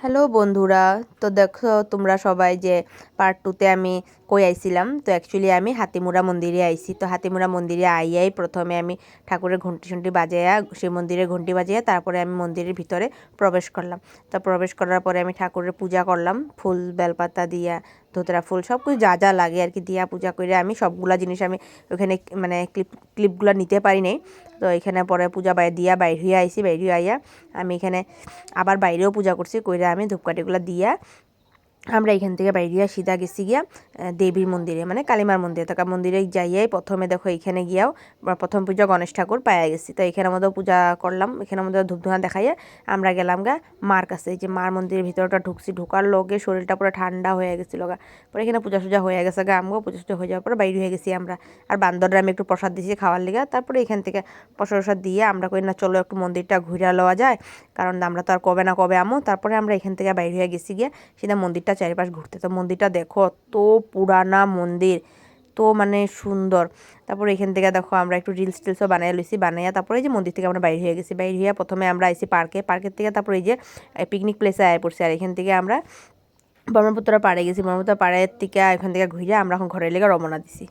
Hello বন্ধুরা, তো দেখো তোমরা সবাই যে পার্ট 2তে আমি কই আইছিলাম। তো অ্যাকচুয়ালি আমি হাতিমুরা মন্দিরে আইছি। তো হাতিমুরা মন্দিরে আইয়াই প্রথমে আমি ঠাকুরের ঘন্টি শন্টি বাজাইয়া সেই মন্দিরের ঘন্টি বাজাইয়া তারপরে আমি মন্দিরের ভিতরে প্রবেশ করলাম। তো প্রবেশ করার পরে আমি ঠাকুরের পূজা করলাম, ফুল বেলপাতা দিয়া, ধুতরা ফুল সব কিছু যা যা লাগে আর কি দিয়া পূজা করে আমি সবগুলা জিনিস আমি ওখানে মানে ক্লিপগুলো নিতে পারি নাই। তো এখানে পরে পূজা দিয়া বাইর হয়ে আইছি। বাইর হয়ে আইয়া আমি এখানে আবার বাইরেও পূজা করছি, কইরা আমি ধূপকাঠিগুলো দিয়া আমরা এখান থেকে বাইরিয়া সিধা গেছি গিয়া দেবীর মন্দিরে, মানে কালীমার মন্দিরে। তো মন্দিরে যাইয়াই প্রথমে দেখো এখানে গিয়াও প্রথম পূজা গণেশ ঠাকুর পাইয়া গেছি। তো এখানের মধ্যেও পূজা করলাম, এখানের মধ্যে ধূপধুনা দেখাইয়া আমরা গেলাম গা মার কাছে। যে মার মন্দিরের ভিতরটা ঢুকছি, ঢোকার লগে শরীরটা পুরো ঠান্ডা হয়ে গেছিলো গা। পরে এখানে পূজা টুজা হয়ে গেছে গা, আমগো পূজা টুজা হয়ে যাওয়ার পরে বাইরে হয়ে গেছি আমরা। আর বান্দররা আমি একটু প্রসাদ দিয়েছি খাওয়ার লিগা। তারপরে এখান থেকে প্রসাদ টসাদ দিয়ে আমরা কই না চলো একটু মন্দিরটা ঘুরে লওয়া যায়, কারণ আমরা তো আর কবে না কবে আমো। তারপরে আমরা এখান থেকে বাইরে হয়ে গেছি গিয়া সেটা মন্দিরটা চারিপাশ ঘুরতে। তো মন্দিরটা দেখো তো পুরানা মন্দির, তো মানে সুন্দর। তারপরে এখান থেকে দেখো আমরা একটু রিলস টিলসও বানাইয়া লইছি, বানাইয়া তারপরে এই যে মন্দির থেকে আমরা বাইরে হয়ে গেছি। বাইরে হয়ে প্রথমে আমরা আইছি পার্কের থেকে তারপরে এই যে পিকনিক প্লেসে আয় পড়ছি। আর এখান থেকে আমরা ব্রহ্মপুত্র পাড়ে গেছি। ব্রহ্মপুত্র পাড়ের থেকে এখান থেকে ঘুরে আমরা এখন ঘরের লেগে রওনা দিছি।